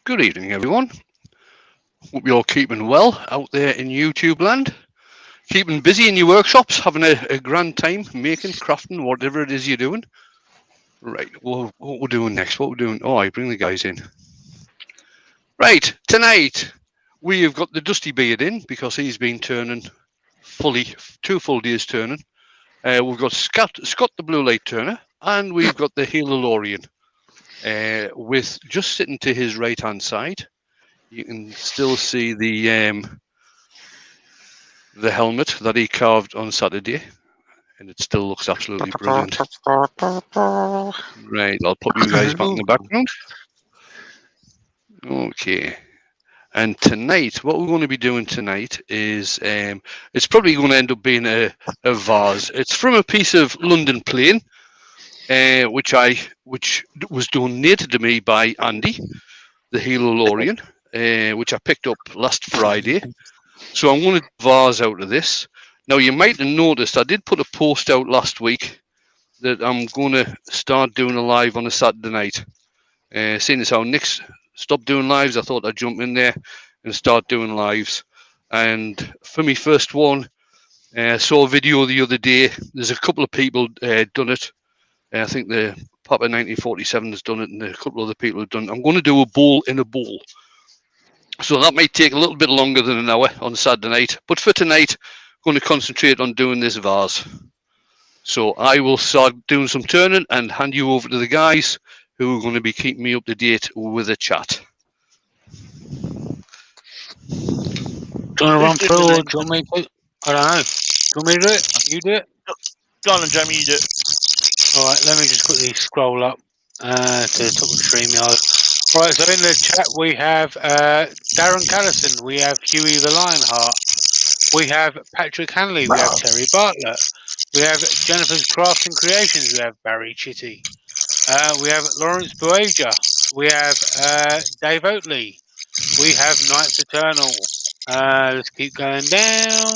Good evening, everyone. Hope you're keeping well out there in YouTube land. Keeping busy in your workshops, having a grand time making, crafting, whatever it is you're doing. Right, what we're doing next? What we're doing? Oh, I bring the guys in. Right, tonight we have got the Dusty Beard in because he's been turning fully, 2 full days turning. We've got Scott the Blue Light Turner, and we've got the Halolorian. With just sitting to his right hand side, you can still see the helmet that he carved on Saturday, and it still looks absolutely brilliant. Right, I'll put you guys back in the background. Okay. And tonight, what we're going to be doing tonight is, it's probably going to end up being a vase. It's from a piece of London plane, which was donated to me by Andy, the Halolorian, which I picked up last Friday. So I'm going to vase out of this. Now, you might have noticed I did put a post out last week that I'm going to start doing a live on a Saturday night. Seeing as how Nick's stopped doing lives, I thought I'd jump in there and start doing lives. And for me first one, I saw a video the other day. There's a couple of people done it. I think the Papa 1947 has done it, and a couple of other people have done it. I'm going to do a bowl in a bowl. So that might take a little bit longer than an hour on Saturday night. But for tonight, I'm going to concentrate on doing this vase. So I will start doing some turning and hand you over to the guys who are going to be keeping me up to date with the chat. Do you want to run through, or do you want me to? I don't know. Do you want me to do it? You do it? Go on, Jamie, you do it. Alright, let me just quickly scroll up to the top of StreamYard. Right, so in the chat we have Darren Callison, we have Huey the Lionheart, we have Patrick Hanley, we have Terry Bartlett, we have Jennifer's Crafting Creations, we have Barry Chitty, we have Lawrence Boaja, we have Dave Oatley, we have Knights Eternal. Let's keep going down.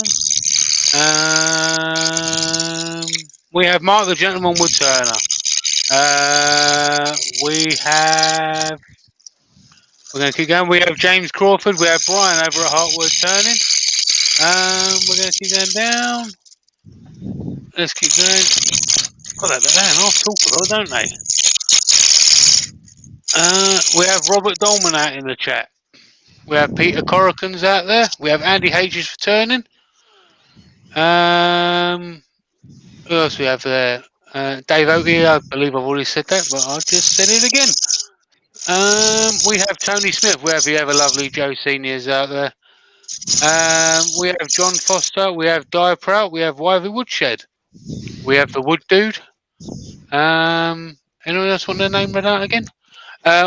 We have Mark the Gentleman Wood Turner. We're going to keep going. We have James Crawford. We have Brian over at Heartwood Turning. We're going to keep going down. Let's keep going. God, they're half talk a lot, don't they? We have Robert Dolman out in the chat. We have Peter Corrigan's out there. We have Andy Hedges for turning. Who else we have there? Dave Oakley, I believe I've already said that, but I just said it again. We have Tony Smith. We have the ever lovely Joe Seniors out there. We have John Foster. We have Dyer Prout. We have Wivey Woodshed. We have the Wood Dude. Anyone else want their name read out again?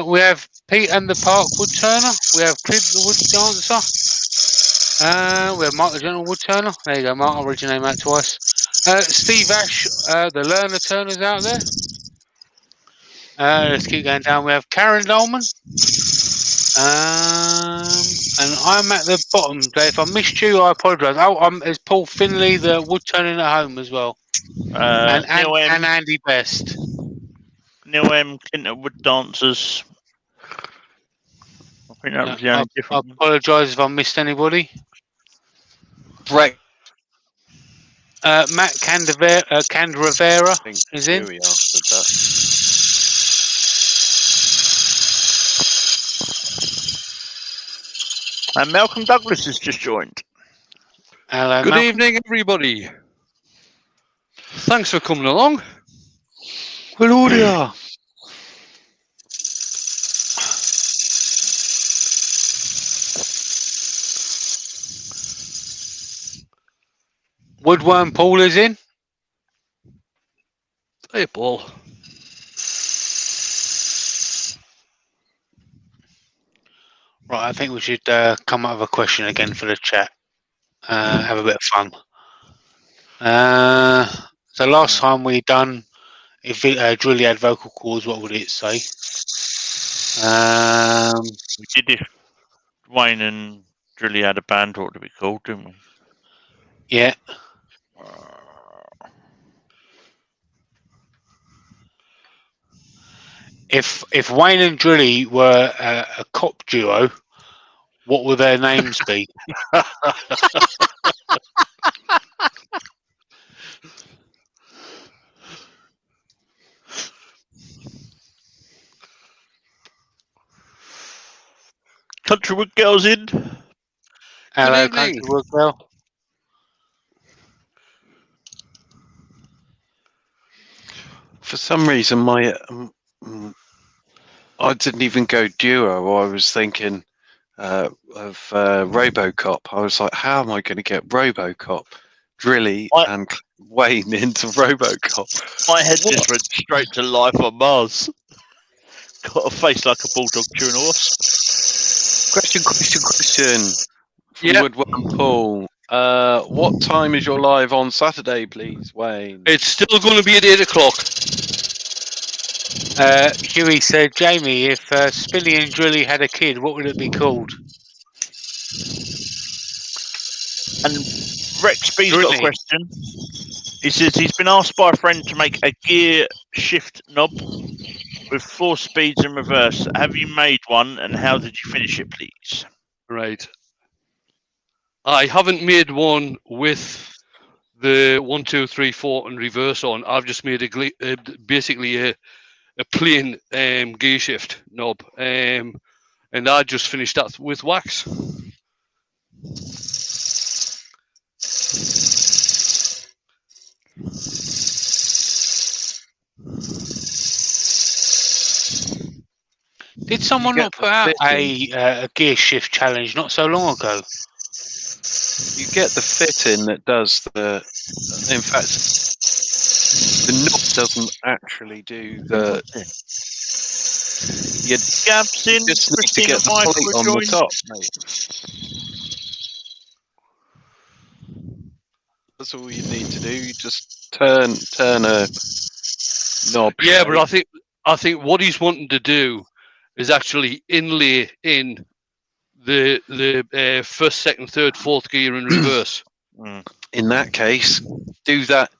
We have Pete and the Park Wood Turner. We have Clib the Wood Dancer. We have Mark the General Wood Turner. There you go, Mark. I'll read your name out twice. Steve Ash, the Learner Turners out there. Let's keep going down. We have Karen Dolman. And I'm at the bottom. If I missed you, I apologise. Oh, there's Paul Finley, the Wood Turning at Home as well. And Andy Best. Neil M. Clinton Wood Dancers. I think that was the only difference. I apologise if I missed anybody. Right. Matt Canderavera is in. We answered that. And Malcolm Douglas has just joined. Hello, Good Malcolm. evening, everybody. Thanks for coming along. Hello there. Woodworm Paul is in. Hey, Paul. Right, I think we should come up with a question again for the chat. Have a bit of fun. The last time we done, if Drilly had vocal cords, what would it say? We did if Wayne and Drilly had a band, what would it be called, didn't we? Yeah. If Wayne and Drilly were a cop duo, what would their names be? Countrywood girls in. Hello, evening. Countrywood girl. For some reason, my I didn't even go duo. I was thinking of RoboCop. I was like, how am I going to get RoboCop, Drilly, and Wayne into RoboCop? My head just went straight to Life on Mars. Got a face like a bulldog chewing a horse. Question. From Yeah. Woodworm Paul. What time is your live on Saturday, please, Wayne? It's still going to be at 8 o'clock. Huey said, Jamie, if Spinny and Drilly had a kid, what would it be called? And Rex B's got a question. He says he's been asked by a friend to make a gear shift knob with 4 speeds in reverse. Have you made one, and how did you finish it, please? Right. I haven't made one with the 1, 2, 3, 4 and reverse on. I've just made basically a plain gear shift knob, and I just finished that with wax. Did someone not put out a gear shift challenge not so long ago? You get the fitting that does the. In fact, the knob doesn't actually do the. You Gaps in, just need to get the plate on the top, mate. That's all you need to do. You just turn a knob. Yeah, but I think what he's wanting to do is actually inlay in the first, second, third, fourth gear in reverse. In that case, do that.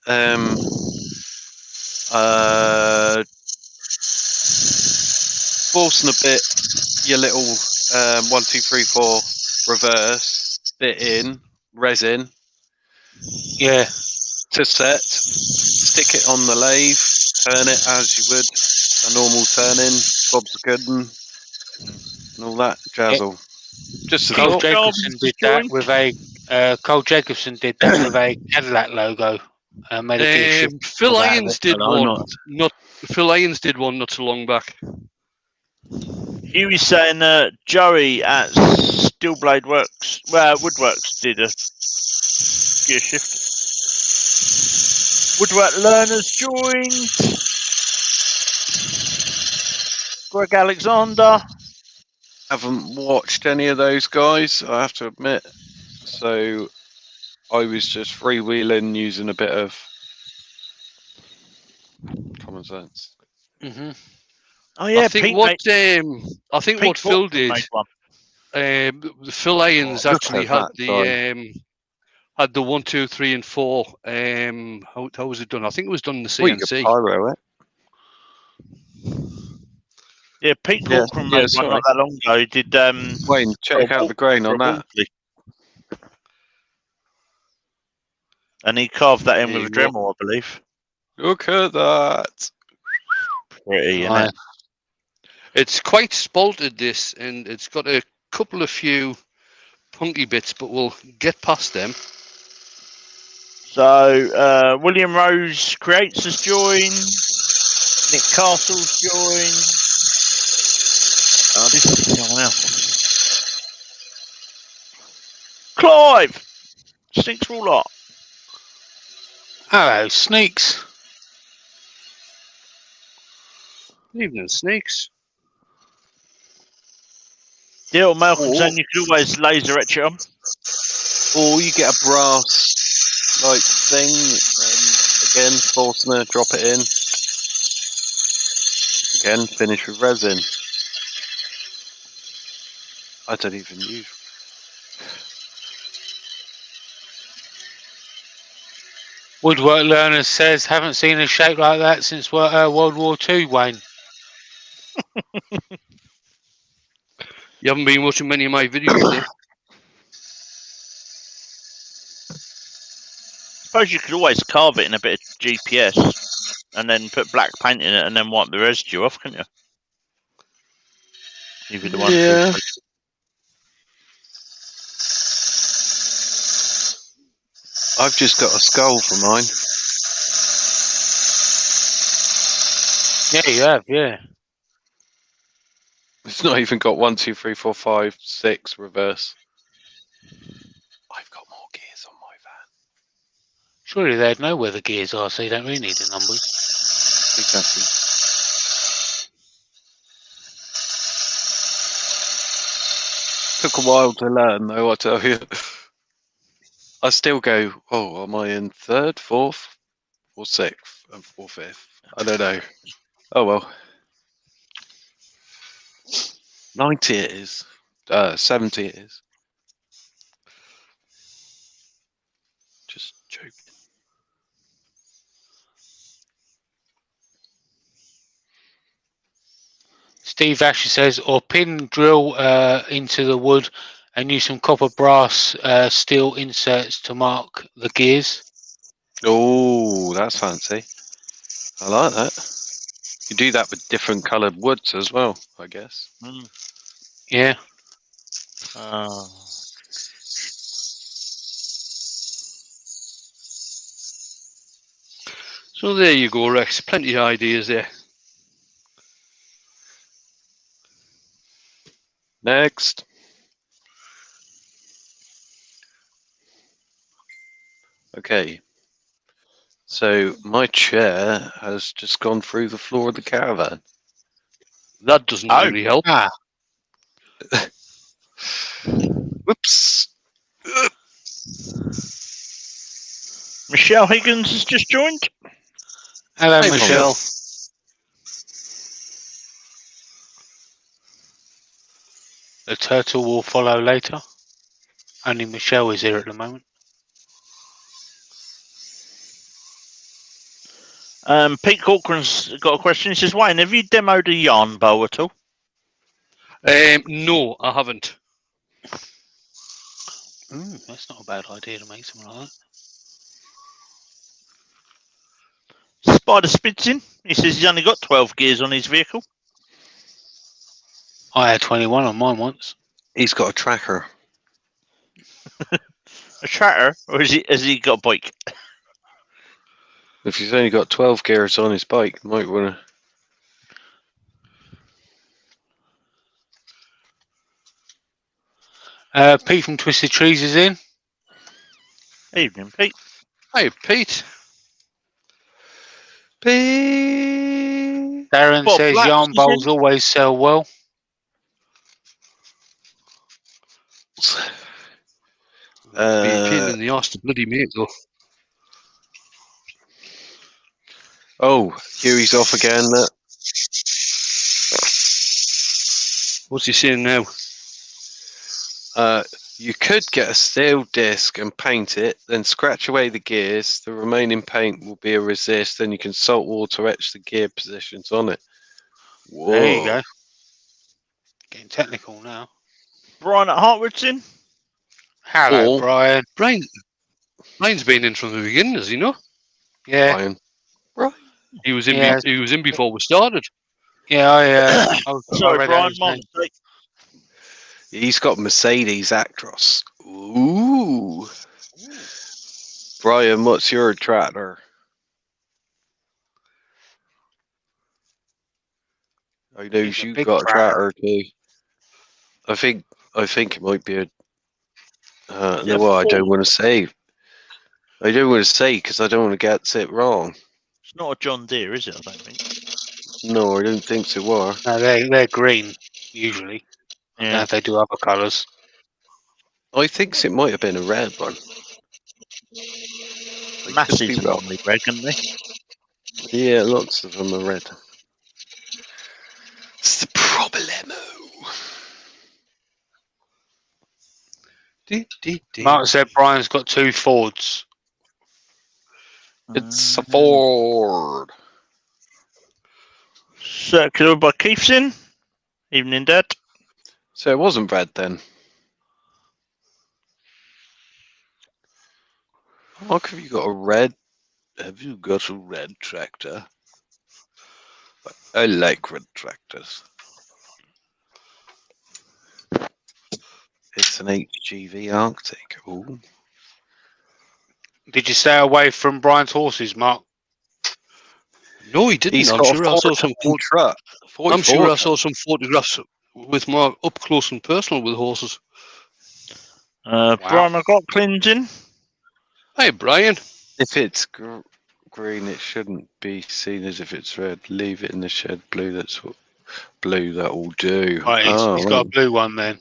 Forcing a bit your little 1, 2, 3, 4 reverse bit in resin. Yeah. To set, stick it on the lathe, turn it as you would a normal turning, Bob's Gooden, and all that jazzle. Just a Cole thought. Jacobson did that with a Cadillac logo. Made a gear shift. Phil Irons did one. Phil Irons did one not so long back. Huey's saying Joey at Steelblade Works, Woodworks did a gear shift. Woodwork Learners joined. Greg Alexander. Haven't watched any of those guys, I have to admit. So I was just freewheeling using a bit of common sense. Mm-hmm. Oh yeah, I think what Phil did. Phil Irons actually had the 1, 2, 3, and 4. How was it done? I think it was done in the CNC. Pyro it. Yeah, Pete Corcoran made one not that long ago. He did. Wayne, check out the grain on that. And he carved that in with a Dremel, I believe. Look at that. Pretty, isn't it? It's quite spalted, this, and it's got a couple of few punky bits, but we'll get past them. So, William Rose Creates has joined. Nick Castle's joined. This is someone else. Clive! Stinks for all lot. Hello, Sneaks. Evening, Sneaks. The old Malcolm saying you could always laser etch it on. Or you get a brass like thing, and again, Forstner, drop it in. Again, finish with resin. I don't even use. Woodwork Learner says, haven't seen a shape like that since World War II, Wayne. You haven't been watching many of my videos, eh? Suppose you could always carve it in a bit of GPS and then put black paint in it and then wipe the residue off, couldn't you? If you're the one Yeah. I've just got a skull for mine. Yeah, you have. Yeah. It's not even got 1, 2, 3, 4, 5, 6 reverse. I've got more gears on my van. Surely they'd know where the gears are, so you don't really need the numbers. Exactly. Took a while to learn, though, I tell you. I still go, oh, am I in 3rd, 4th, or 6th, or 5th? I don't know. Oh, well. 90 it is. 70 it is. Just joking. Steve Asher says, or pin drill into the wood and use some copper brass steel inserts to mark the gears. Oh, that's fancy. I like that. You do that with different coloured woods as well, I guess. Mm. Yeah. So there you go, Rex. Plenty of ideas there. Next. Okay. So my chair has just gone through the floor of the caravan. That doesn't really help. Ah. Whoops. Michelle Higgins has just joined. Hello, Hey, Michelle. The turtle will follow later. Only Michelle is here at the moment. Pete Corcoran's got a question. He says, Wayne, have you demoed a yarn bow at all? No, I haven't. That's not a bad idea to make something like Spider Spitzin. He says he's only got 12 gears on his vehicle. that. I had 21 on mine once. He's got a tracker. A tractor? Or has he got a bike? If he's only got 12 gears on his bike, might want to. Pete from Twisted Trees is in. Evening, Pete. Hey, Pete. Pete. Darren What, says Blacks yarn is bowls in? always sell well. Be a pain in the arse to bloody make, though. Oh, Huey's off again. What's he saying now? You could get a steel disc and paint it, then scratch away the gears. The remaining paint will be a resist, then you can salt water etch the gear positions on it. Whoa. There you go. Getting technical now. Brian at Hartwood's in. Hello, Or- Brian. Brian's been in from the beginning, does he know? Yeah. Brian. Right. He was in. Yeah. He was in before we started. Yeah, I Sorry, read Brian, out his my name. mistake. He's got Mercedes Actros. Ooh. Brian, what's your tractor? I know He's a you've big got a tractor. tractor too. I think it might be a. Yeah, no, I don't Ford. want to say. I don't want to say because I don't want to get it wrong. It's not a John Deere, is it? I don't think. No, I don't think so. Are No, they're green usually. I don't know Yeah. if they do other colours. I think it might have been a red one. I could Massive be are wrong. normally red, aren't they? Yeah, lots of them are red. It's the problemo. Mark said Brian's got 2 Fords. It's a Ford. Circular by Keithson. Evening, Dad. So it wasn't Brad then. Mark, have you got a red? Have you got a red tractor? I like red tractors. It's an HGV Arctic. Ooh. Did you stay away from Brian's horses, Mark? No, he didn't. He's I'm got sure I a saw some. 40 truck. I'm sure I saw some photographs with Mark up close and personal with horses. Brian McLaughlin's in. Hey, Brian. If it's green, it shouldn't be seen as if it's red. Leave it in the shed. Blue. That's what blue. That will do. Right, he's got a blue one then.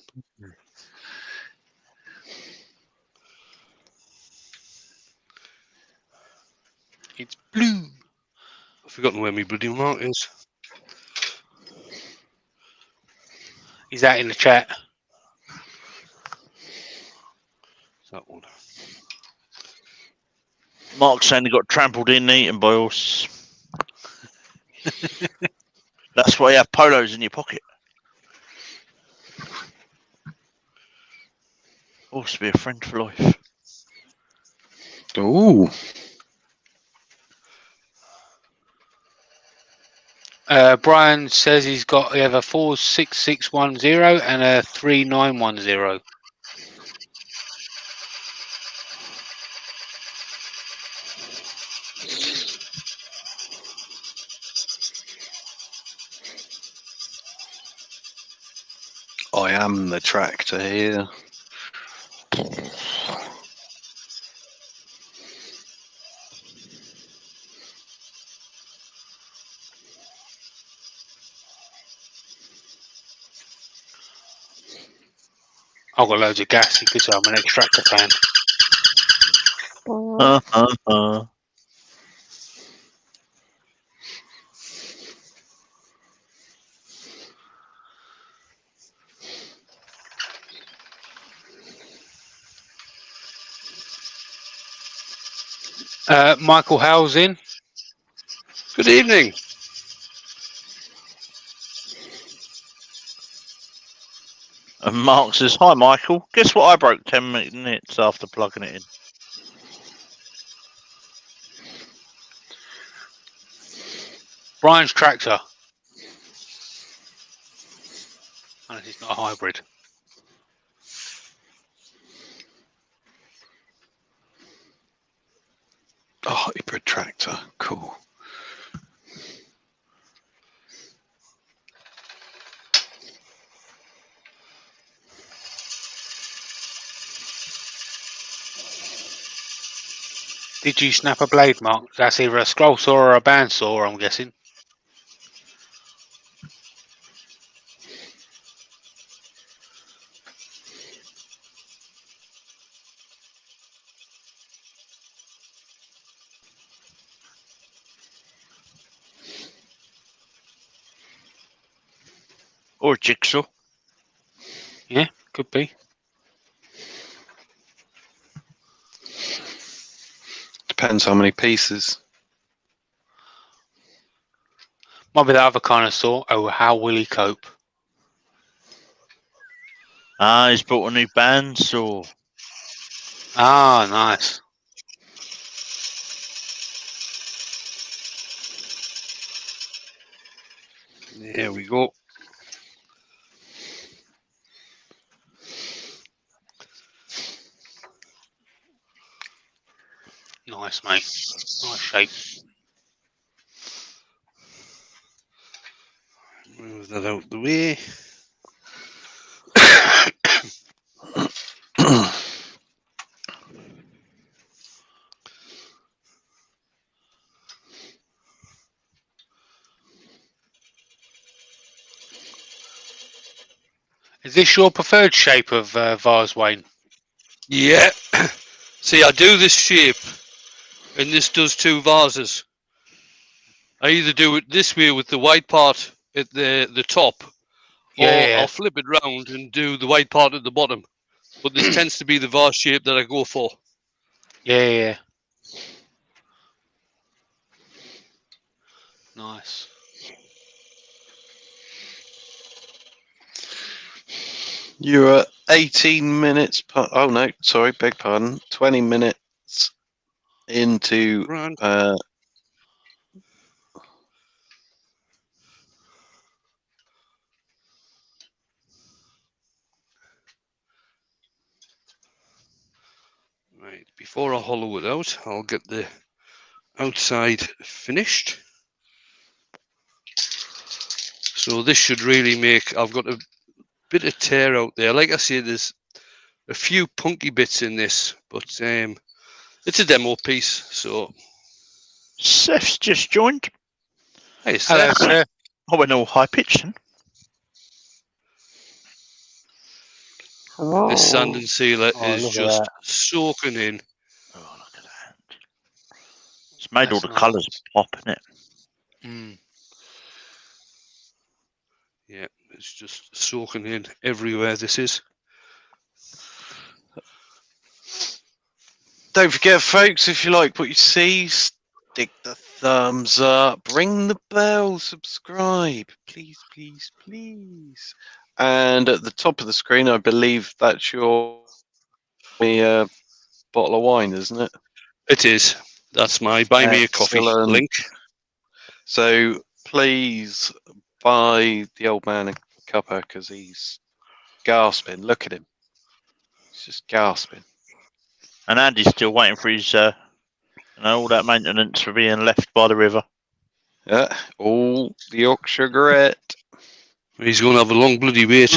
It's blue. I've forgotten where my bloody mark is. He's out in the chat. That one. Mark's saying he got trampled in and eaten by horses. That's why you have polos in your pocket. Horse be a friend for life. Ooh. Brian says he's got a 46610 and a 3910. I am the tractor here. I've got loads of gas because I'm an extractor fan. Michael Howell's in. Good evening. And Mark says, "Hi, Michael. Guess what I broke 10 minutes after plugging it in?" Brian's tractor. Unless it's not a hybrid. A hybrid tractor. Cool. Did you snap a blade, Mark? That's either a scroll saw or a band saw, I'm guessing. Or a jigsaw. Yeah, could be. Depends how many pieces. Might be the other kind of saw. Oh, how will he cope? Ah, he's bought a new bandsaw. Ah, nice. There we go. Nice, mate. Nice shape. Move that out the way. Is this your preferred shape of vase, Wayne? Yeah. See, I do this shape, and this does two vases. I either do it this way with the white part at the top, Yeah. or I'll flip it round and do the white part at the bottom. But this tends to be the vase shape that I go for. Yeah. Nice. You're at 18 minutes. Oh no, sorry, beg pardon. 20 minutes into. Grand. Right, before I hollow it out, I'll get the outside finished. So this should really make, I've got a bit of tear out there. Like I say, there's a few punky bits in this, but it's a demo piece, so. Seth's just joined. Hey, Hello, Seth. sir. I went all high pitched then. This sand and sealer Oh, is look at just that. soaking in. Oh, look at that. It's made all That's the colours pop, isn't it? Mm. Yeah, it's just soaking in everywhere this is. Don't forget, folks, if you like what you see, stick the thumbs up, ring the bell, subscribe, please, please, please. And at the top of the screen, I believe that's your bottle of wine, isn't it? It is. That's my buy me a coffee Excellent. link. So please buy the old man a cuppa because he's gasping. Look at him. He's just gasping. And Andy's still waiting for his, all that maintenance for being left by the river. Yeah, all the Yorkshire grit. He's going to have a long bloody wait.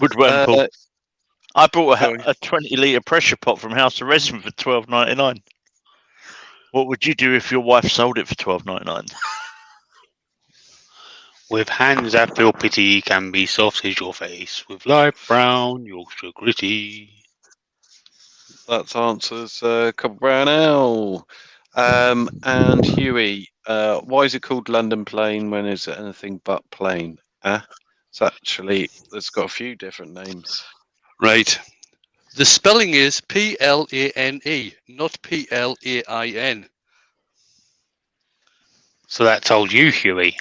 Woodwemple. I bought sorry. a 20-litre pressure pot from House of Resin for $12.99. What would you do if your wife sold it for $12.99? With hands that feel pity can be soft as your face. With light brown, Yorkshire gritty. That answers Copper Brown Ale. And Huey, why is it called London Plain when it's anything but plain? It's actually, it's got a few different names. Right. The spelling is Plane, not Plain. So that told you, Huey.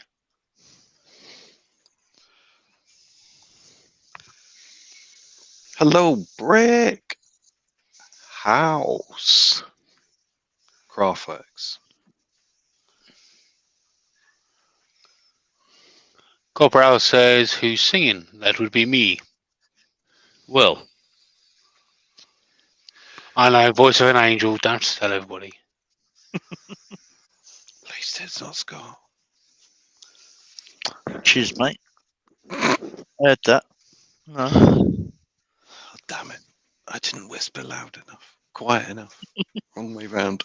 Hello, Brick House. Craftworks. Corporal says, who's singing? That would be me. Well, I know, voice of an angel. Don't tell everybody. At least it's not Scott. Cheers, mate. I heard that. No. Oh, damn it. I didn't whisper loud enough. Quiet enough. Wrong way round.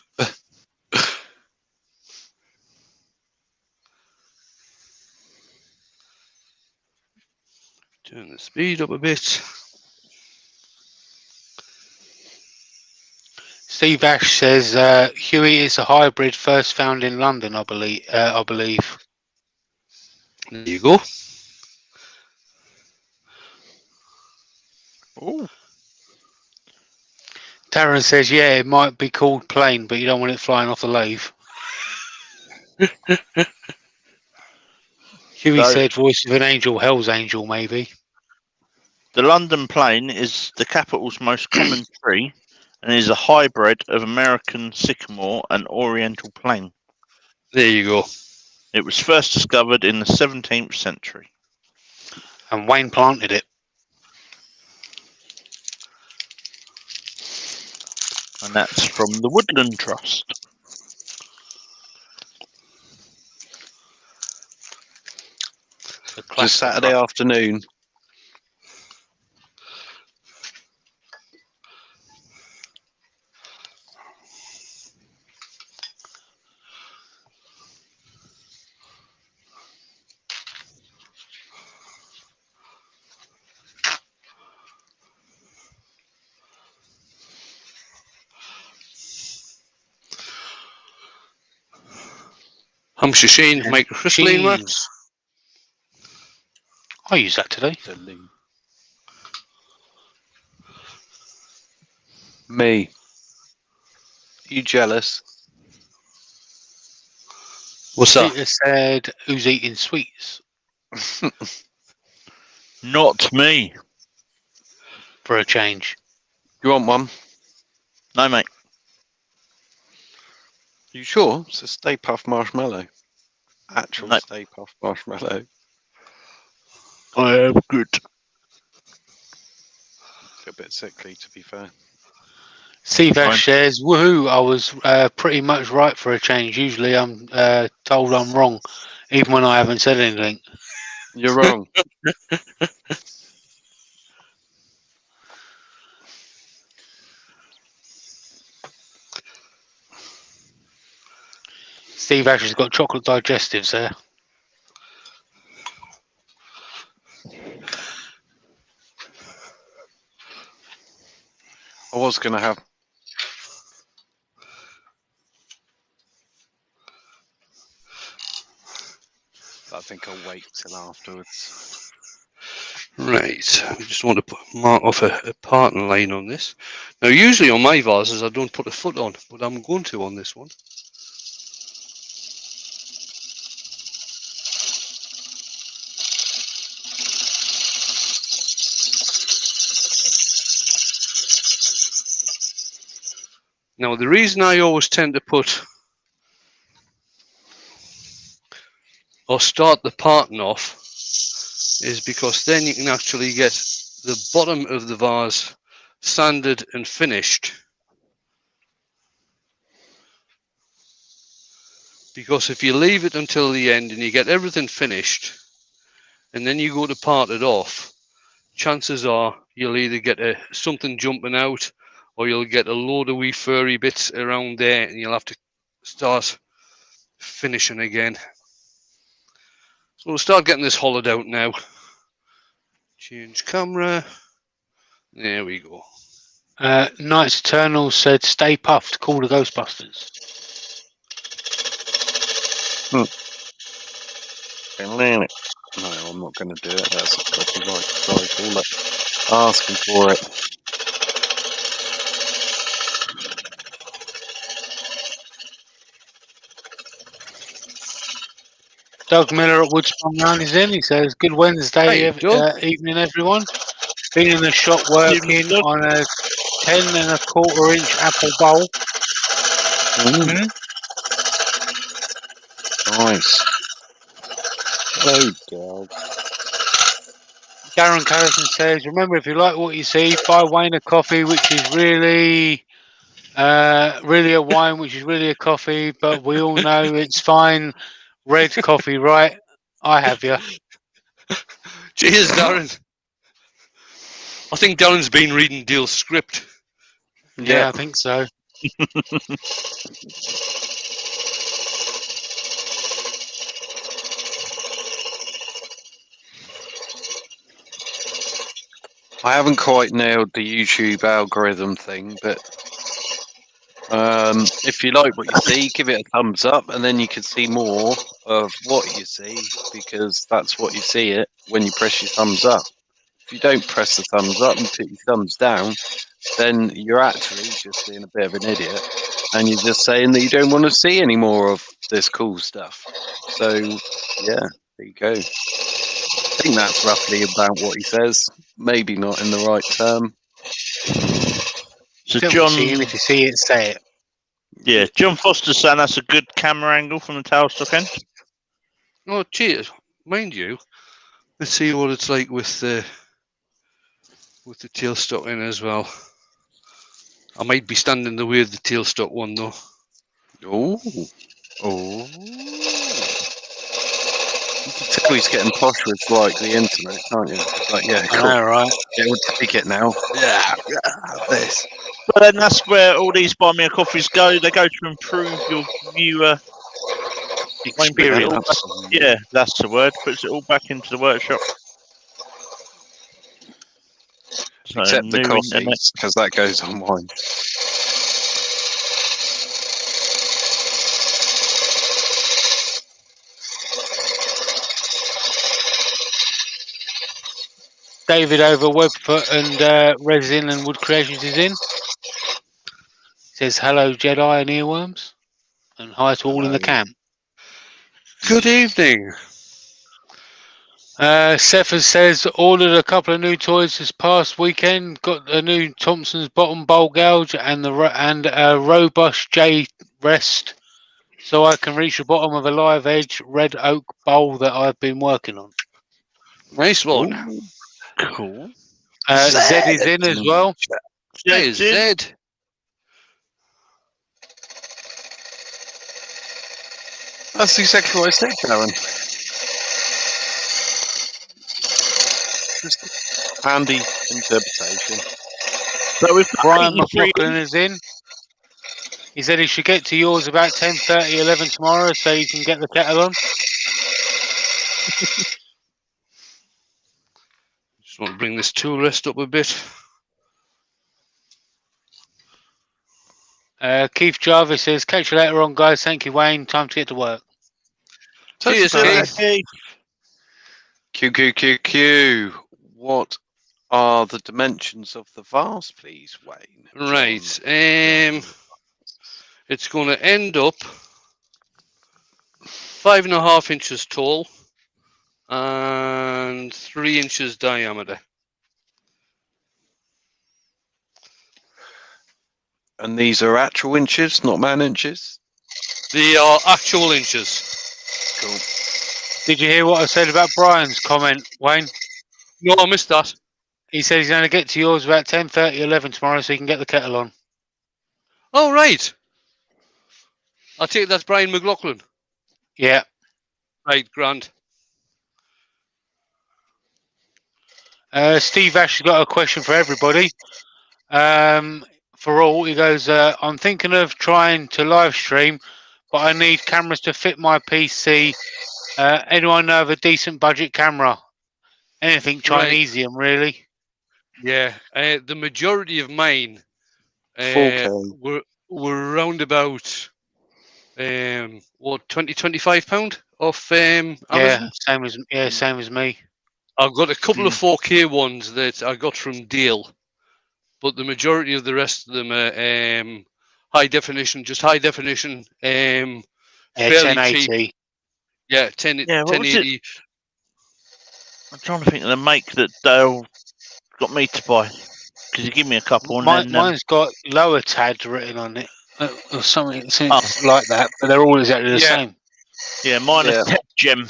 turn the speed up a bit. Steve Ash says, Huey is a hybrid first found in London, I believe. There you go. Oh, Taryn says, yeah, it might be called plain, but you don't want it flying off the lathe. Huey So- said, voice of an angel, Hell's Angel, maybe. the London plane is the capital's most common tree and is a hybrid of American sycamore and Oriental plane. There you go. It was first discovered in the 17th century. And Wayne planted it. And that's from the Woodland Trust. Just Saturday afternoon. Hampshire Sheen microcrystalline wax. I use that today. Me. You jealous? What's that? Peter said, "Who's eating sweets Not me. for a change?" You want one? No, mate. You sure? It's a Stay Puft Marshmallow. Actual No. Stay Puft Marshmallow. I am good. Feel a bit sickly, to be fair. Steve Fine. Ash says, "Woohoo! I was pretty much right for a change. Usually, I'm told I'm wrong, even when I haven't said anything." You're wrong. Steve Ash has got chocolate digestives there. I was going to have. I think I'll wait till afterwards. Right, I just want to mark off a partner line on this. Now, usually on my vases, I don't put a foot on, but I'm going to on this one. Now, the reason I always tend to put or start the parting off is because then you can actually get the bottom of the vase sanded and finished. Because if you leave it until the end and you get everything finished and then you go to part it off, chances are you'll either get something jumping out or you'll get a load of wee furry bits around there and you'll have to start finishing again. So we'll start getting this hollowed out now. Change camera. There we go. Knights Eternal said, "Stay puffed. Call the Ghostbusters." No, I'm not going to do it. That's a copyright strike. All that asking for it. Doug Miller at Woodspun Round is in. He says, "Good Wednesday Hey, Doug. evening, everyone. Been in the shop working Doug. on a 10.25-inch apple bowl." Nice. Hello, Doug. Darren Carrison says, "Remember, if you like what you see, buy Wayne a coffee, which is really a wine, which is really a coffee, but we all know it's fine red coffee, right? I have you." Cheers, Darren. I think Darren's been reading Deal's script. Yeah, I think so. I haven't quite nailed the YouTube algorithm thing, but if you like what you see, give it a thumbs up, and then you can see more of what you see, because that's what you see it when you press your thumbs up. If you don't press the thumbs up and put your thumbs down, then you're actually just being a bit of an idiot, and you're just saying that you don't want to see any more of this cool stuff. So, yeah, there you go. I think that's roughly about what he says. Maybe not in the right term. So Don't John, see him. If you see it, say it. yeah, John Foster's saying that's a good camera angle from the tailstock end. Oh, cheers. Mind you, let's see what it's like with the tailstock in as well. I might be standing in the way of the tailstock one though. Oh. You can tell he's getting posh with like the internet, can't you? It's like, yeah, cool. All right. Yeah, we'll take it now. Yeah, this. But then that's where all these Buy Me a Coffees go. They go to improve your viewer Experience. Yeah, that's the word. Puts it all back into the workshop. So Except the new coffees, internet. because that goes on wine. David over Webfoot and Resin and Wood Creations is in. Says, "Hello, Jedi and earworms," and hi to all in the camp. Good evening. Seth says ordered a couple of new toys this past weekend. Got a new Thompson's bottom bowl gouge and a robust J rest, so I can reach the bottom of a live edge red oak bowl that I've been working on. Nice one. Ooh, cool. Zed is in as well. Hey, Zed's in. Zed. That's exactly what I said, Darren. Just handy interpretation. So we've got Brian 83 McLaughlin is in. He said he should get to yours about 10:30, 11 tomorrow, so you can get the kettle on. Just want to bring this tool rest up a bit. Keith Jarvis says, catch you later on, guys. Thank you, Wayne. Time to get to work. Cheers, Keith. Q. What are the dimensions of the vase, please, Wayne? Right. John? It's going to end up 5.5 inches tall and 3 inches diameter. And these are actual inches, not man inches? They are actual inches. Cool. Did you hear what I said about Brian's comment, Wayne? No, I missed that. He said he's going to get to yours about 10:30, 11 tomorrow, so you can get the kettle on. Oh, right. I take it that's Brian McLaughlin. Yeah. Right, grand. Steve Ash has got a question for everybody. For all, he goes, I'm thinking of trying to live stream, but I need cameras to fit my PC. Anyone know of a decent budget camera? Anything Chinesium, really? Yeah, the majority of mine 4K. were around about £25 off Amazon. Same as me. I've got a couple of 4K ones that I got from Deal, but the majority of the rest of them are high definition, fairly 1080. cheap. Yeah, 1080. I'm trying to think of the make that Dale got me to buy. Because you give me a couple and Mine's got lower TAD written on it. Or something like that, but they're all exactly the same. Yeah, mine is Tech Gem.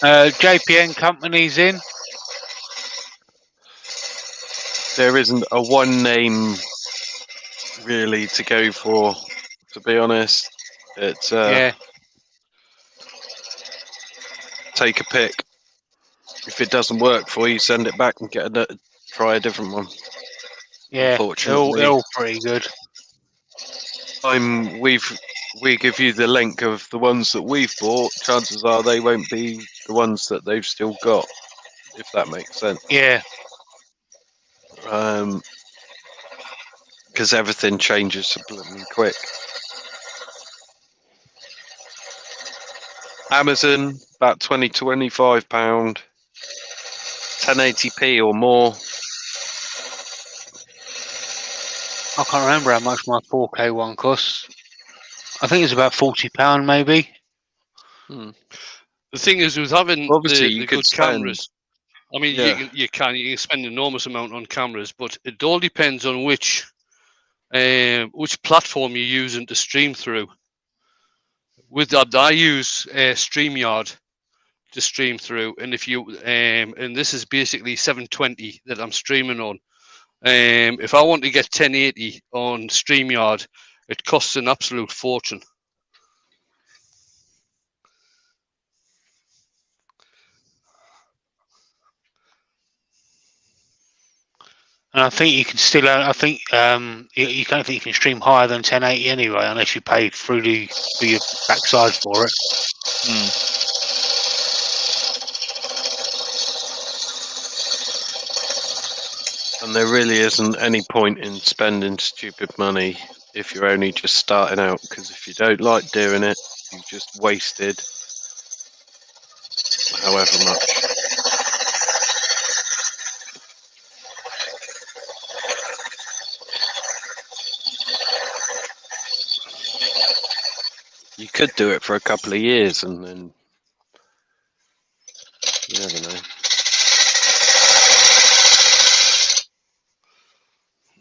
JPN Company's in. There isn't a one name really to go for, to be honest. It's take a pick. If it doesn't work for you, send it back and try a different one. Yeah, unfortunately, they're all pretty good. We give you the link of the ones that we've bought. Chances are they won't be the ones that they've still got, if that makes sense. Yeah. Because everything changes so blooming quick. Amazon, about £20-25, 1080p or more. I can't remember how much my 4K one costs. I think it's about £40 maybe. The thing is, with having Obviously, the good cameras, I mean, you can spend an enormous amount on cameras, but it all depends on which platform you're using to stream through. With that, I use StreamYard to stream through, and if you and this is basically 720 that I'm streaming on. If I want to get 1080 on StreamYard, it costs an absolute fortune. And I think you can still. I think you don't think you can stream higher than 1080 anyway, unless you pay through your backside for it. And there really isn't any point in spending stupid money if you're only just starting out, because if you don't like doing it, you've just wasted however much. You could do it for a couple of years and then you never know.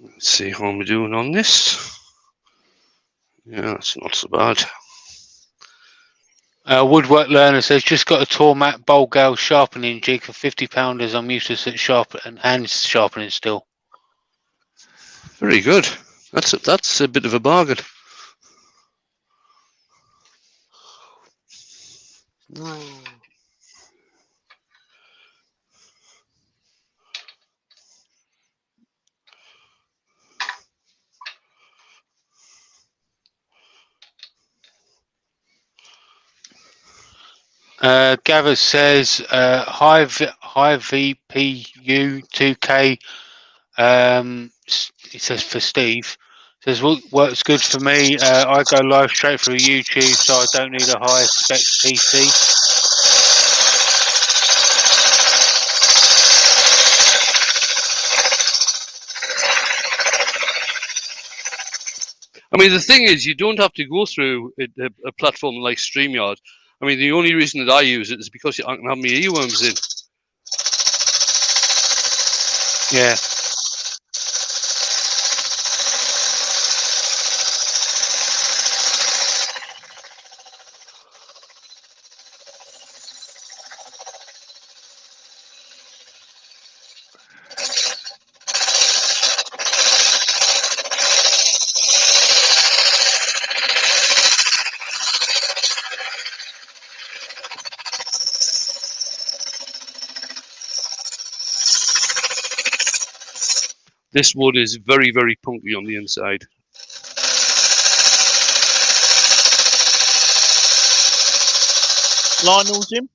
Let's see how we're doing on this. Yeah, it's not so bad. Woodwork Learner says, just got a Tormat bowl gale sharpening jig for £50 as I'm useless at and hand sharpening still. Very good. That's a bit of a bargain. Gavin says, high VPU 2K. It says for Steve. Says works good for me. I go live straight through YouTube, so I don't need a high spec PC. I mean, the thing is, you don't have to go through a platform like StreamYard. I mean, the only reason that I use it is because I can have my earworms in. Yeah. This wood is very, very punky on the inside. Lionel's in.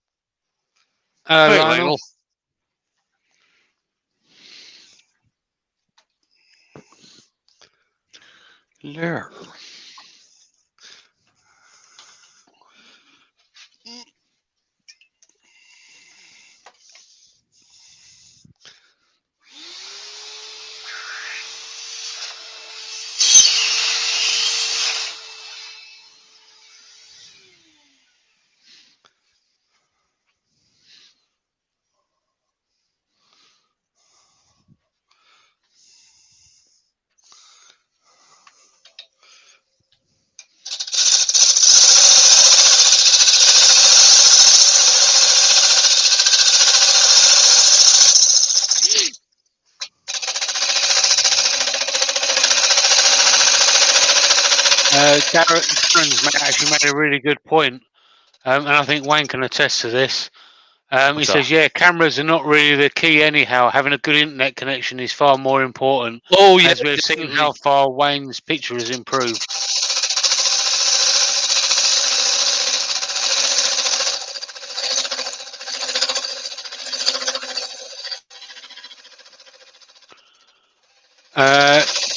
Hey, Lionel. Yeah. Darren's actually made a really good point, and I think Wayne can attest to this. He says, yeah, cameras are not really the key anyhow. Having a good internet connection is far more important. Oh, yeah. As we've seen how far Wayne's picture has improved.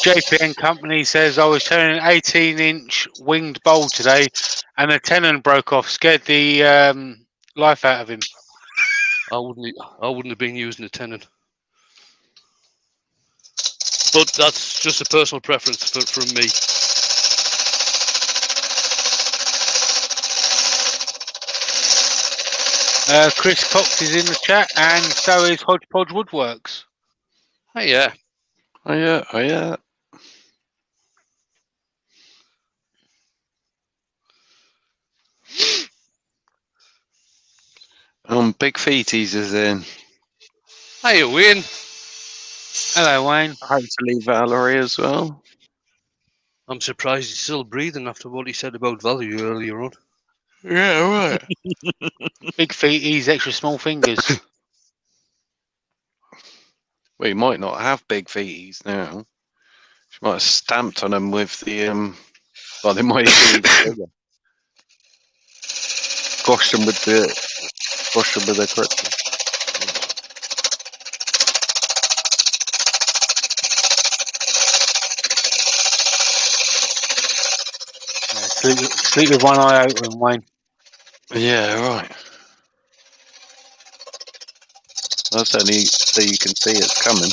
JPN Company says, I was turning an 18-inch winged bowl today and the tenon broke off. Scared the life out of him. I wouldn't have been using a tenon. But that's just a personal preference from me. Chris Cox is in the chat, and so is Hodgepodge Woodworks. Oh, yeah. Oh yeah. Big Feeties is in. Hey, Wayne. Hello, Wayne. Hopefully Valerie as well. I'm surprised he's still breathing after what he said about value earlier on. Yeah, right. Big feeties, extra small fingers. Well, he might not have big feeties now. She might have stamped on them with the well, they might be bigger. Gosh them with the crutches. Sleep with one eye open, Wayne. Yeah, right. That's only so you can see it's coming.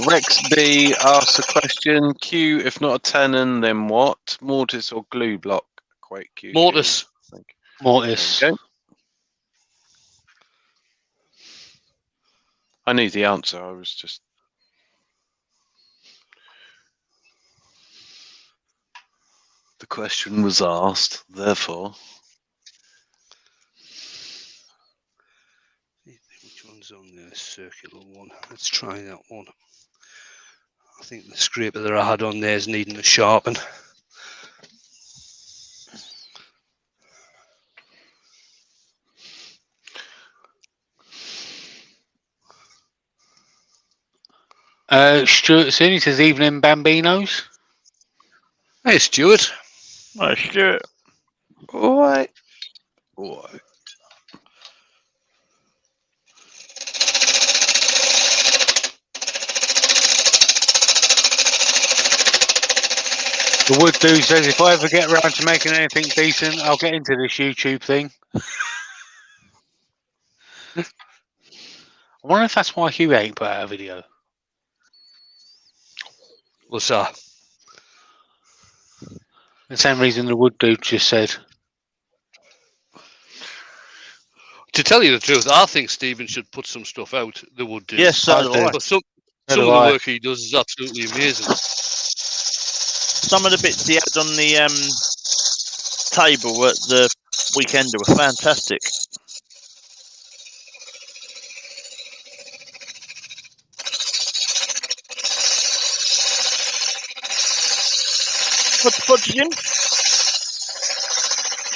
Rex B asks a question. Q, if not a tenon, then what? Mortis or glue block? Quite cute. Mortis. I think. Mortis. There you go. I knew the answer. I was just. The question was asked, therefore. Which one's on the circular one? Let's try that one. I think the scraper that I had on there is needing a sharpen. Stuart Soon, he says, evening Bambinos. Hey, Stuart. Oh, Stuart. All right. All right. The Wood Dude says, if I ever get around to making anything decent, I'll get into this YouTube thing. I wonder if that's why Hugh ain't put out a video. What's that? The same reason the Wood Dude just said. To tell you the truth, I think Stephen should put some stuff out. The Wood do. Yes, so do I. But some So of do the I. work he does is absolutely amazing. Some of the bits he had on the table at the Weekender were fantastic. What did you?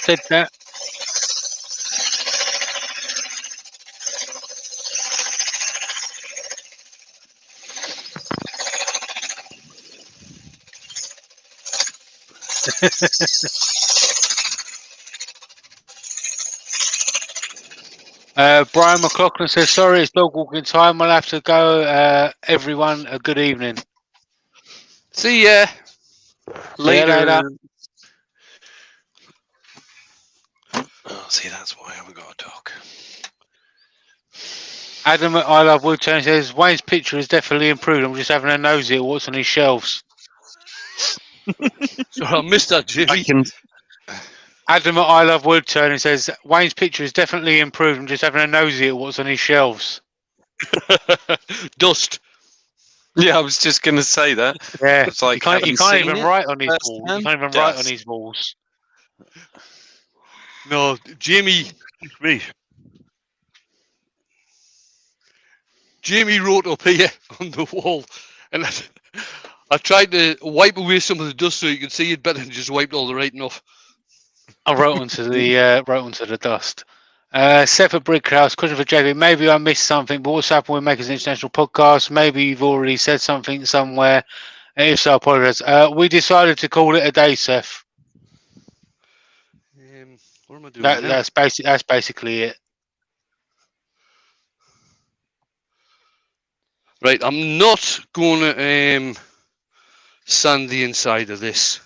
Said that. Brian McLaughlin says, sorry, it's dog walking time. I'll have to go. Everyone, a good evening. See ya. Later. Oh, see, that's why I haven't got a dog. Adam at I Love Woodturn says, Wayne's picture is definitely improved. I'm just having a nosy at what's on his shelves. So I missed that, Jimmy. Adam at I Love Woodturn says, Wayne's picture is definitely improved. I'm just having a nosy at what's on his shelves. Dust. Yeah, I was just going to say that. Yeah, It's like, you can't haven't even seen it write on his first walls. hand? You can't even write on Dust. his walls. No, Jamie wrote up here on the wall, and I tried to wipe away some of the dust so you could see it better, and just wiped all the writing off. I wrote onto the dust. Seth at Brickhouse, question for JB. Maybe I missed something, but what's happened with Makers International Podcast? Maybe you've already said something somewhere. And if so, I apologize. We decided to call it a day, Seth. What am I doing now? That's basically it. Right, I'm not going to sand the inside of this.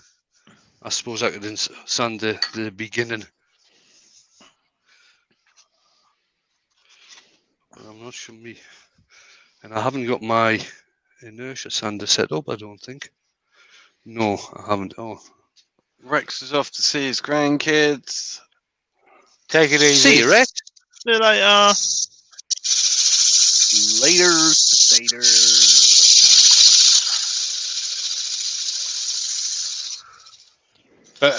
I suppose I could sand the beginning. But I'm not sure me. And I haven't got my inertia sander set up, I don't think. No, I haven't. Oh. Rex is off to see his grandkids. Take it easy. See you, Rex. See you later. Later. But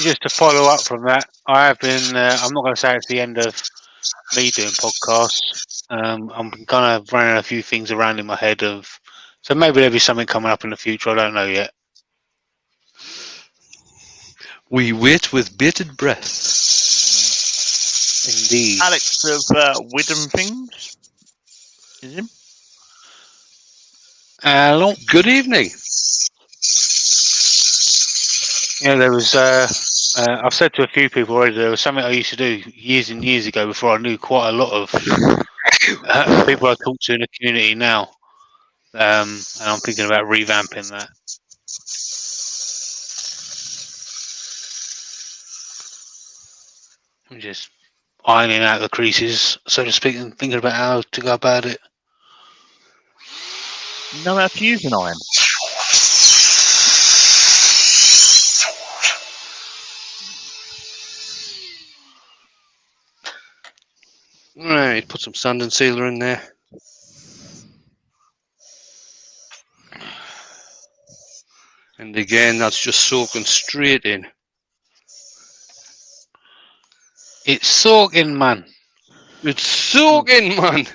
just to follow up from that, I have been. I'm not going to say it's the end of me doing podcasts. I'm kind of running a few things around in my head so maybe there'll be something coming up in the future. I don't know yet. We wait with bated breath. Indeed. Alex of Widden Things. Is him? Hello. Good evening. Yeah, there was. I've said to a few people already. There was something I used to do years and years ago before I knew quite a lot of people I talk to in the community now, and I'm thinking about revamping that. I'm just ironing out the creases, so to speak, and thinking about how to go about it. You know how to use an iron? Right, put some sand and sealer in there. And again, that's just soaking straight in. It's soaking, man. It's soaking, man.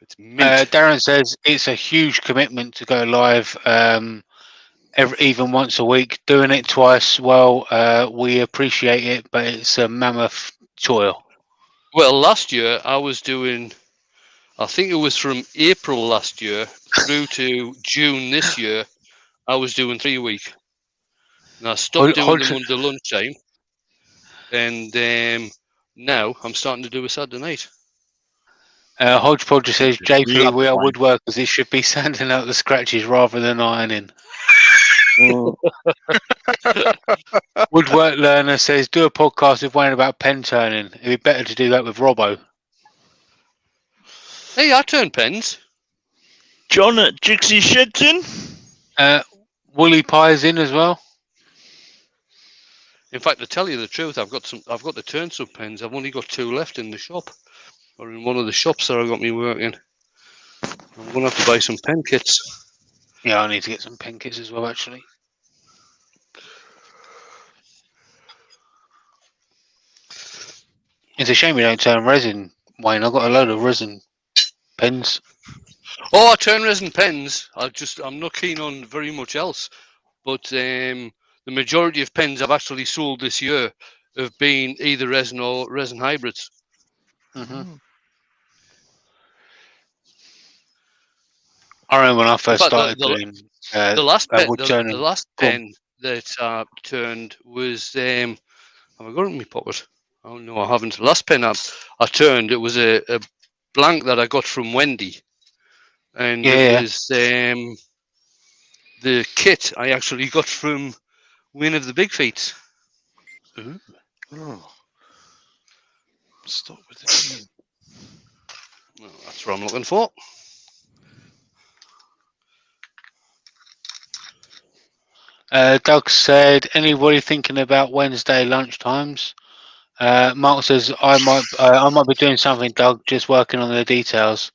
It's mint. Darren says it's a huge commitment to go live even once a week. Doing it twice, well, we appreciate it, but it's a mammoth toil. Well, last year I was doing, I think it was from April last year through to June this year, I was doing 3 a week. And I stopped doing them under lunchtime. And now I'm starting to do a Saturday night. Hodgepodge says, JP, Love we are wine. woodworkers. It should be sanding out the scratches rather than ironing. Woodwork Learner says, do a podcast with Wayne about pen turning. It'd be better to do that with Robbo. Hey, I turn pens. John at Jigsy Shedton. Woolly Pie's in as well. In fact, to tell you the truth, I've got the turn sub pens. I've only got 2 left in the shop, or in one of the shops that I got me working. I'm gonna have to buy some pen kits. Yeah, I need to get some pen kits as well, actually. It's a shame you don't turn resin, Wayne. I've got a load of resin pens. Oh, I turn resin pens. I'm not keen on very much else, but the majority of pens I've actually sold this year have been either resin or resin hybrids. Mm-hmm. I remember when I first started doing the last pen. The last Cool. pen that I turned was have I got it in my pocket? Oh no, I haven't. The last pen I turned, it was a blank that I got from Wendy, and it was the kit I actually got from Win of the Big Feet. Oh. Stop with it. Well, that's what I'm looking for. Doug said, anybody thinking about Wednesday lunchtimes? Mark says, I might be doing something, Doug, just working on the details.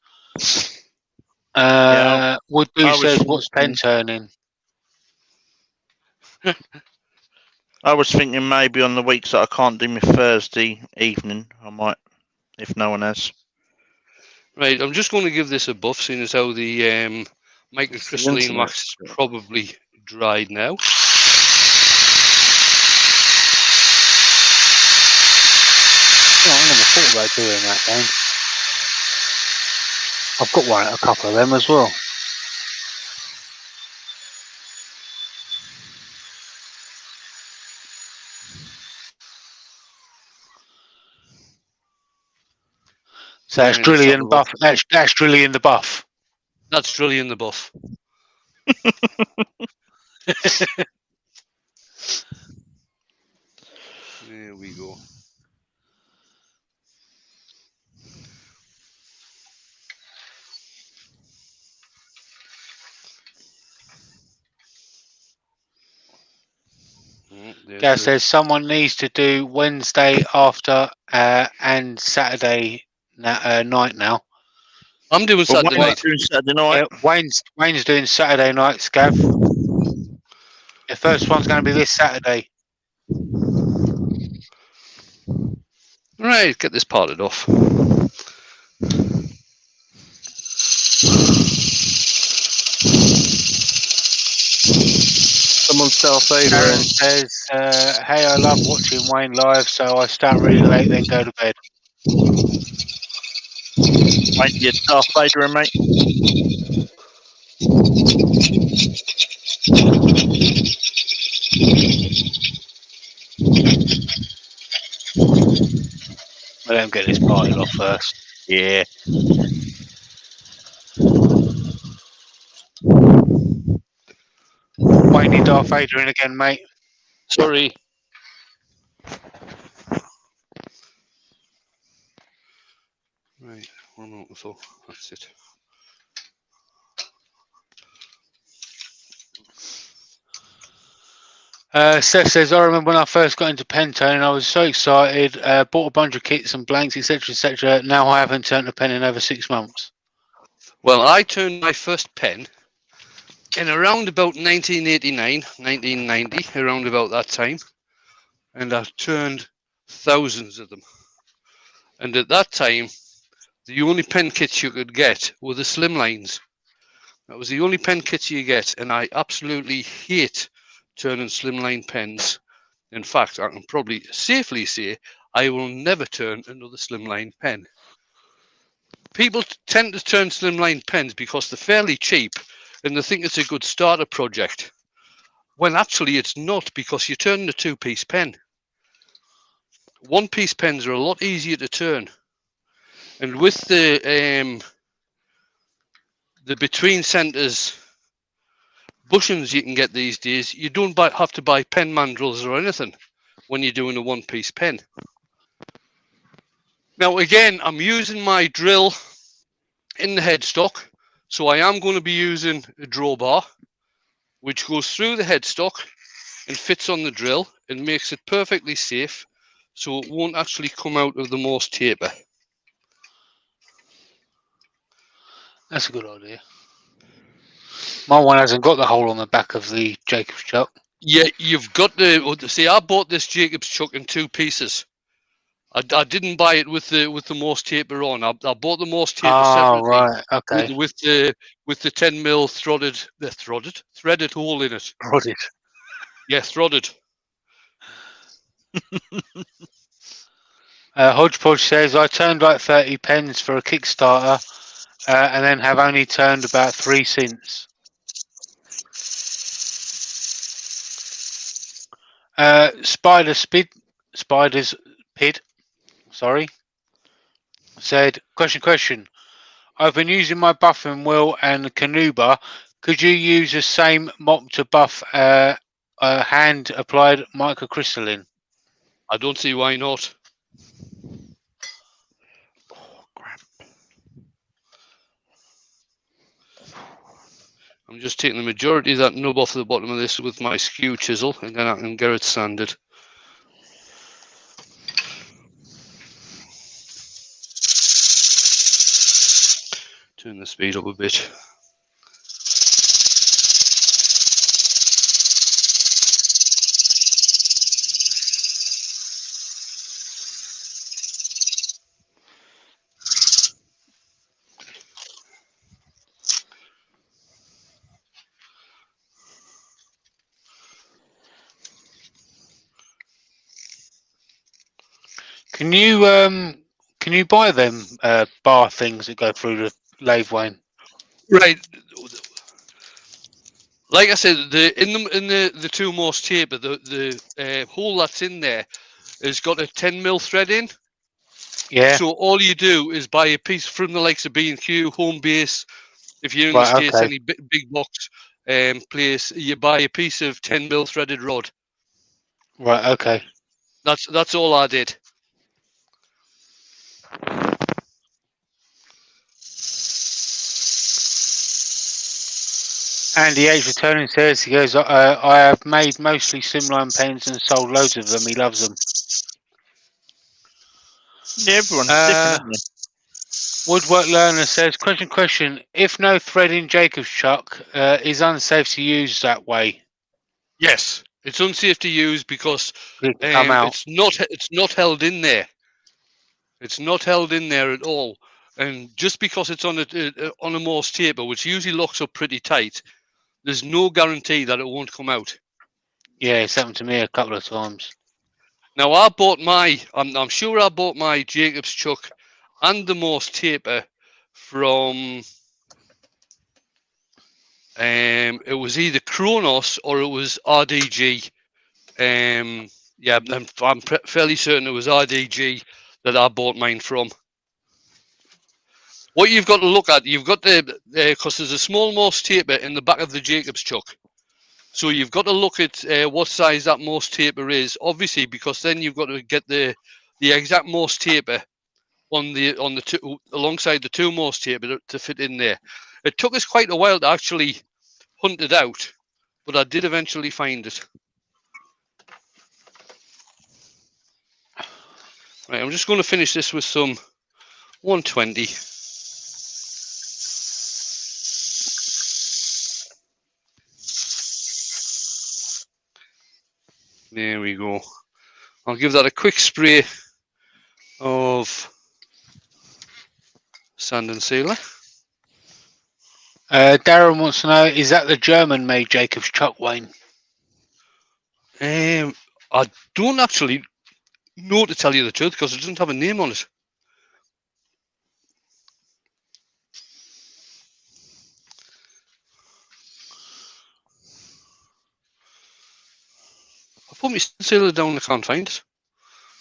Woodboo says, what's pen turning? I was thinking maybe on the weeks that I can't do my Thursday evening, I might, if no one has. Right, I'm just going to give this a buff, seeing as how the microcrystalline wax is probably dried now. I never thought about doing that, Dan. I've got a couple of them as well. So that's Drilly and Buff. That's Drilly in the Buff. That's Drilly in the Buff. There we go. Gaz says someone needs to do Wednesday after and Saturday night now. I'm doing Saturday night. Wayne's doing Saturday night, Scav. The first one's going to be this Saturday. Right, get this parted off. Someone's Darth Vader Aaron says, hey, I love watching Wayne live, so I start really late, then go to bed. Wayne, you're Darth Vader, mate. Let him get this parted off first. Yeah. Wayne, you Darth Vader in again, mate. Sorry. 1 minute or so. That's it. Seth says, I remember when I first got into pen turning, I was so excited, bought a bunch of kits and blanks, etc., etc. Now I haven't turned a pen in over 6 months. Well, I turned my first pen in around about 1989, 1990, around about that time. And I turned thousands of them. And at that time, the only pen kits you could get were the slimlines. That was the only pen kits you get, and I absolutely hate turning slimline pens. In fact, I can probably safely say I will never turn another slimline pen. People tend to turn slimline pens because they're fairly cheap and they think it's a good starter project, when actually it's not, because you're turning a two-piece pen. One-piece pens are a lot easier to turn. And with the between centers bushings you can get these days, you don't have to buy pen mandrels or anything when you're doing a one-piece pen. Now again, I'm using my drill in the headstock, so I am going to be using a drawbar which goes through the headstock and fits on the drill and makes it perfectly safe, so it won't actually come out of the Morse taper. That's a good idea. My one hasn't got the hole on the back of the Jacob's chuck. Yeah, you've got to see. I bought this Jacob's chuck in two pieces. I didn't buy it with the Morse taper on. I bought the Morse taper separately, right, okay. with the 10mm threaded hole in it. Throdded. Yeah, threaded. Hodgepodge says, I turned like 30 pens for a Kickstarter and then have only turned about 3 since. Spider's Pid, sorry, said, question. I've been using my buffing wheel and Canuba. Could you use the same mop to buff hand applied microcrystalline? I don't see why not. Oh, crap. I'm just taking the majority of that nub off the bottom of this with my skew chisel, and then I can get it sanded. Turn the speed up a bit. Can you buy them bar things that go through the lathe, Wayne? Right. Like I said, in the two Morse taper, the hole that's in there has got a 10mm thread in. Yeah. So all you do is buy a piece from the likes of B&Q, Home Base. If you're in Right, the States, okay. any big box place, you buy a piece of 10mm threaded rod. Right, okay. That's all I did. Andy H. Returning says, he goes, I have made mostly slimline pens and sold loads of them. He loves them. Yeah, everyone's different, isn't Woodwork Learner says, question. If no thread in Jacob's chuck, is unsafe to use that way? Yes, it's unsafe to use because It can come out. it's not held in there. It's not held in there at all. And just because it's on a Morse taper, which usually locks up pretty tight, there's no guarantee that it won't come out. Yeah, it's happened to me a couple of times. Now I bought I'm sure I bought my Jacob's chuck and the Morse taper from it was either Kronos or it was RDG. Yeah, I'm fairly certain it was RDG that I bought mine from. What you've got to look at, you've got because there's a small Morse taper in the back of the Jacob's chuck. So you've got to look at what size that Morse taper is, obviously, because then you've got to get the exact Morse taper on the two alongside the two most here, but to fit in there. It took us quite a while to actually hunt it out, but I did eventually find it. Right, I'm just going to finish this with some 120. There we go. I'll give that a quick spray of sand and sealer. Darren wants to know, is that the German-made Jacob's Chuck, Wayne? I don't actually know, to tell you the truth, because it doesn't have a name on it. I put my sealer down, I can't find it.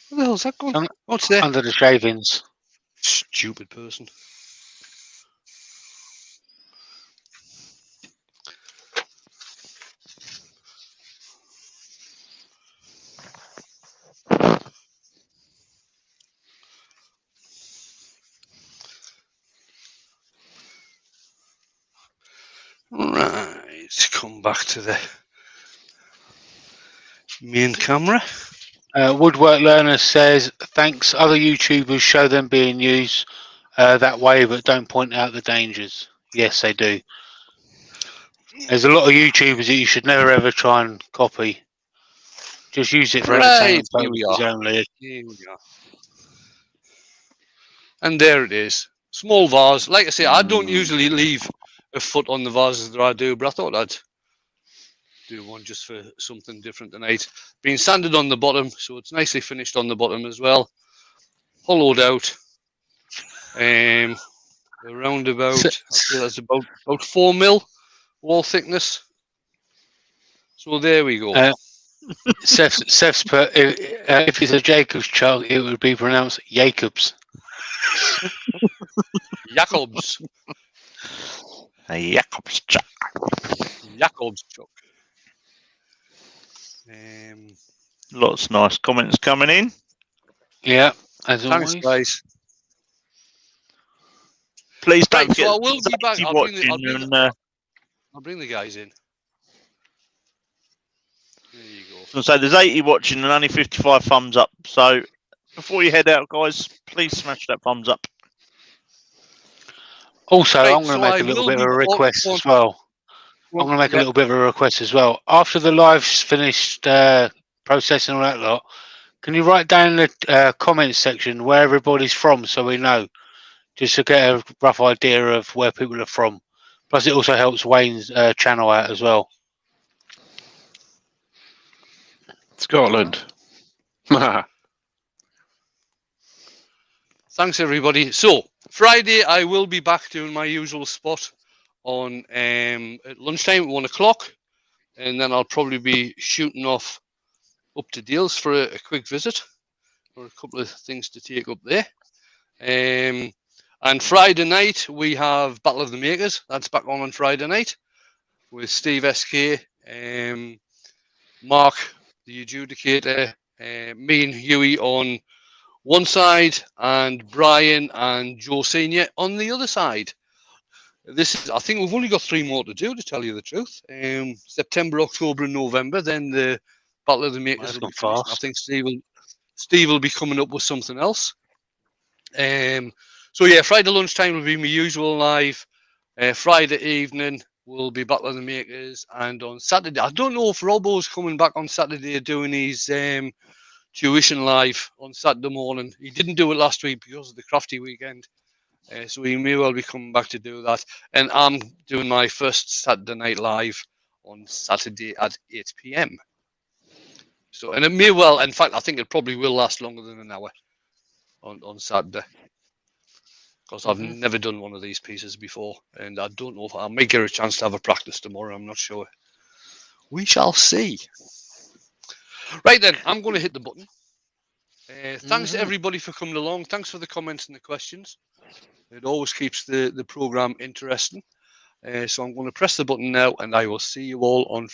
Where the hell's that gone? What's there? Under the shavings. Stupid person. Right, come back to the main camera. Woodwork Learner says, thanks, other YouTubers show them being used that way, but don't point out the dangers. Yes, they do. There's a lot of YouTubers that you should never ever try and copy. Just use it for entertainment purposes only. Here we are. And there it is. Small vase. Like I say, I don't usually leave a foot on the vases that I do, but I thought I'd do one just for something different tonight. Been sanded on the bottom, so it's nicely finished on the bottom as well. Hollowed out. Around about, I'd say that's about 4 mil wall thickness. So there we go. Seth's put, if it's a Jacob's Chuck, it would be pronounced Jacobs. Jacobs. A Jacob's Chuck. Jacob's Chuck. Lots of nice comments coming in. Yeah, as Thanks, always. guys. Please don't Right, forget. so I will be back. I'll bring the guys in. There you go. So there's 80 watching and only 55 thumbs up. So before you head out, guys, please smash that thumbs up. Also, Right, I'm going to so make I a little will bit of be a request as well. I'm going to make a little bit of a request as well. After the live's finished processing all that lot, can you write down in the comments section where everybody's from so we know, just to get a rough idea of where people are from. Plus, it also helps Wayne's channel out as well. Scotland. Thanks, everybody. So, Friday, I will be back doing my usual spot on at lunchtime at 1 o'clock. And then I'll probably be shooting off up to Deals for a quick visit, or a couple of things to take up there. And Friday night, we have Battle of the Makers. That's back on Friday night with Steve SK, Mark, the adjudicator, me and Huey on one side, and Brian and Joe Senior on the other side. This is, I think we've only got 3 more to do, to tell you the truth. September, October, and November. Then the Battle of the Makers will be finished. I think Steve will be coming up with something else. So yeah, Friday lunchtime will be my usual live. Friday evening will be Battle of the Makers, and on Saturday, I don't know if Robbo's coming back on Saturday doing his tuition live on Saturday morning. He didn't do it last week because of the crafty weekend. So he may well be coming back to do that. And I'm doing my first Saturday night live on Saturday at 8 p.m. So, and it may well, in fact, I think it probably will last longer than an hour on Saturday. Because I've never done one of these pieces before. And I don't know if I may get a chance to have a practice tomorrow. I'm not sure. We shall see. Right then, I'm going to hit the button. Thanks to everybody for coming along. Thanks for the comments and the questions. It always keeps the program interesting. So I'm going to press the button now, and I will see you all on